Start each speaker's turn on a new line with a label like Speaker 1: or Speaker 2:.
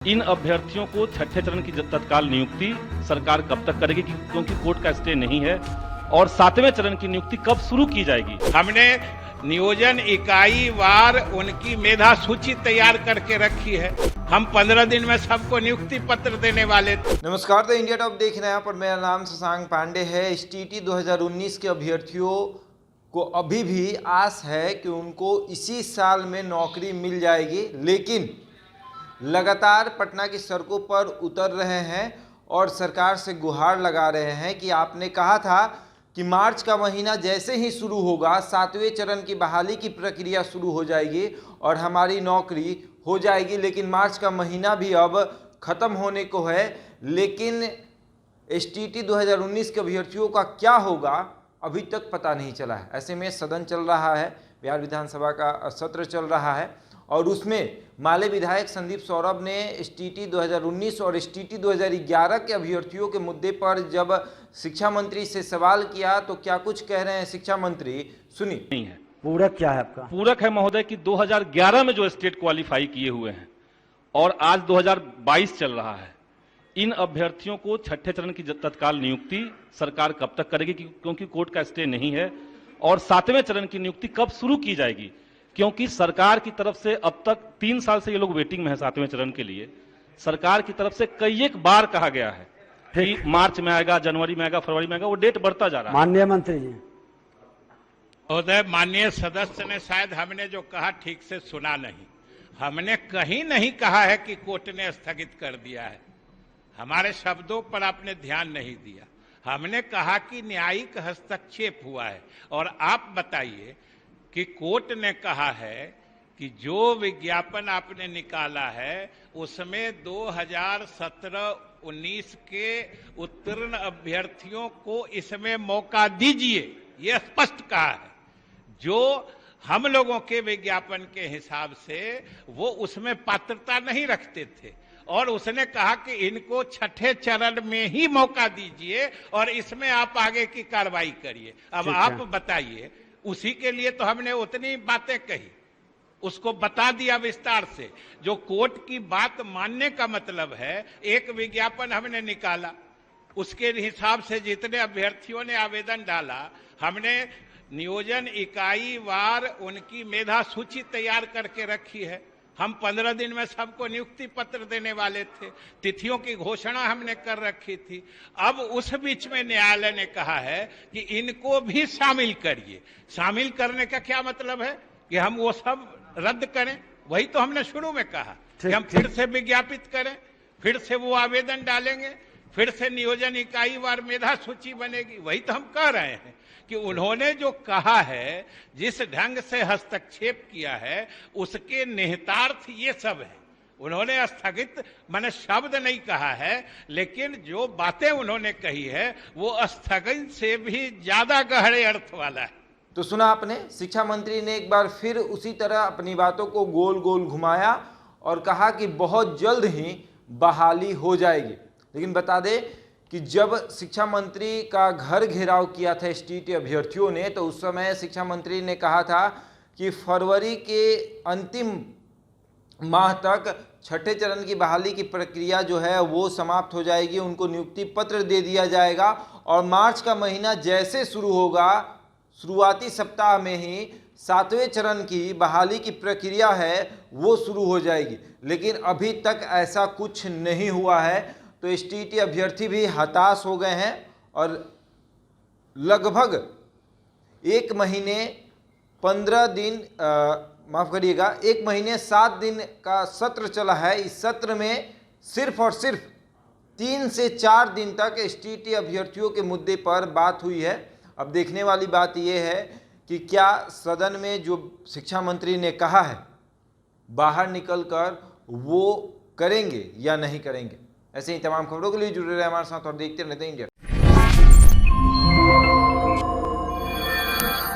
Speaker 1: इन अभ्यर्थियों को छठे चरण की तत्काल नियुक्ति सरकार कब तक करेगी, क्योंकि कोर्ट का स्टे नहीं है, और सातवें चरण की नियुक्ति कब शुरू की जाएगी।
Speaker 2: हमने नियोजन इकाई वार उनकी मेधा सूची तैयार करके रखी है। हम 15 दिन में सबको नियुक्ति पत्र देने वाले थे।
Speaker 3: नमस्कार, तो इंडिया टॉप देख रहे हैं पर मेरा नाम शशांक पांडे है। STT 2019 के अभ्यर्थियों को अभी भी आस है कि उनको इसी साल में नौकरी मिल जाएगी, लेकिन लगातार पटना की सड़कों पर उतर रहे हैं और सरकार से गुहार लगा रहे हैं कि आपने कहा था कि मार्च का महीना जैसे ही शुरू होगा सातवें चरण की बहाली की प्रक्रिया शुरू हो जाएगी और हमारी नौकरी हो जाएगी। लेकिन मार्च का महीना भी अब ख़त्म होने को है, लेकिन STT 2019 के अभ्यर्थियों का क्या होगा अभी तक पता नहीं चला है। ऐसे में सदन चल रहा है, बिहार विधानसभा का सत्र चल रहा है और उसमें माले विधायक संदीप सौरभ ने STT 2019 और STT 2011 के अभ्यर्थियों के मुद्दे पर जब शिक्षा मंत्री से सवाल किया तो क्या कुछ कह रहे हैं शिक्षा मंत्री, सुनिए।
Speaker 1: नहीं है
Speaker 4: पूरक क्या है आपका?
Speaker 1: पूरक है महोदय कि 2011 में जो स्टेट क्वालिफाई किए हुए हैं और आज 2022 चल रहा है, इन अभ्यर्थियों को छठे चरण की तत्काल नियुक्ति सरकार कब तक करेगी, क्योंकि कोर्ट का स्टे नहीं है, और सातवें चरण की नियुक्ति कब शुरू की जाएगी, क्योंकि सरकार की तरफ से अब तक 3 साल से ये लोग वेटिंग में है सातवें चरण के लिए। सरकार की तरफ से कई एक बार कहा गया है कि मार्च में आएगा, जनवरी में आएगा, फरवरी में आएगा, वो डेट बढ़ता जा रहा है।
Speaker 4: माननीय मंत्री जी,
Speaker 2: महोदय माननीय सदस्य ने शायद हमने जो कहा ठीक से सुना नहीं। हमने कहीं नहीं कहा है कि कोर्ट ने स्थगित कर दिया है। हमारे शब्दों पर आपने ध्यान नहीं दिया। हमने कहा कि न्यायिक हस्तक्षेप हुआ है। और आप बताइए कि कोर्ट ने कहा है कि जो विज्ञापन आपने निकाला है उसमें 2017-19 के उत्तीर्ण अभ्यर्थियों को इसमें मौका दीजिए, यह स्पष्ट कहा है। जो हम लोगों के विज्ञापन के हिसाब से वो उसमें पात्रता नहीं रखते थे, और उसने कहा कि इनको छठे चरण में ही मौका दीजिए और इसमें आप आगे की कार्रवाई करिए। अब आप बताइए, उसी के लिए तो हमने उतनी बातें कही, उसको बता दिया विस्तार से। जो कोर्ट की बात मानने का मतलब है, एक विज्ञापन हमने निकाला, उसके हिसाब से जितने अभ्यर्थियों ने आवेदन डाला, हमने नियोजन इकाई वार उनकी मेधा सूची तैयार करके रखी है। हम 15 दिन में सबको नियुक्ति पत्र देने वाले थे। तिथियों की घोषणा हमने कर रखी थी। अब उस बीच में न्यायालय ने कहा है कि इनको भी शामिल करिए। शामिल करने का क्या मतलब है कि हम वो सब रद्द करें? वही तो हमने शुरू में कहा कि हम फिर से विज्ञापित करें, फिर से वो आवेदन डालेंगे, फिर से नियोजन इकाई वार मेधा सूची बनेगी। वही तो हम कह रहे हैं कि उन्होंने जो कहा है, जिस ढंग से हस्तक्षेप किया है, उसके निहितार्थ ये सब है। उन्होंने स्थगित माने शब्द नहीं कहा है, लेकिन जो बातें उन्होंने कही है वो स्थगित से भी ज्यादा गहरे अर्थ वाला है।
Speaker 3: तो सुना आपने, शिक्षा मंत्री ने एक बार फिर उसी तरह अपनी बातों को गोल गोल घुमाया और कहा कि बहुत जल्द ही बहाली हो जाएगी। लेकिन बता दें कि जब शिक्षा मंत्री का घर घेराव किया था STT अभ्यर्थियों ने, तो उस समय शिक्षा मंत्री ने कहा था कि फरवरी के अंतिम माह तक छठे चरण की बहाली की प्रक्रिया जो है वो समाप्त हो जाएगी, उनको नियुक्ति पत्र दे दिया जाएगा और मार्च का महीना जैसे शुरू होगा, शुरुआती सप्ताह में ही सातवें चरण की बहाली की प्रक्रिया है वो शुरू हो जाएगी। लेकिन अभी तक ऐसा कुछ नहीं हुआ है, तो STT अभ्यर्थी भी हताश हो गए हैं और लगभग 1 महीने 15 दिन माफ़ करिएगा 1 महीने 7 दिन का सत्र चला है। इस सत्र में सिर्फ और सिर्फ 3 से 4 दिन तक STT अभ्यर्थियों के मुद्दे पर बात हुई है। अब देखने वाली बात यह है कि क्या सदन में जो शिक्षा मंत्री ने कहा है बाहर निकलकर वो करेंगे या नहीं करेंगे। ऐसे ही तमाम खबरों के लिए जुड़े रहे हमारे साथ और देखते रहते हैं इंडिया।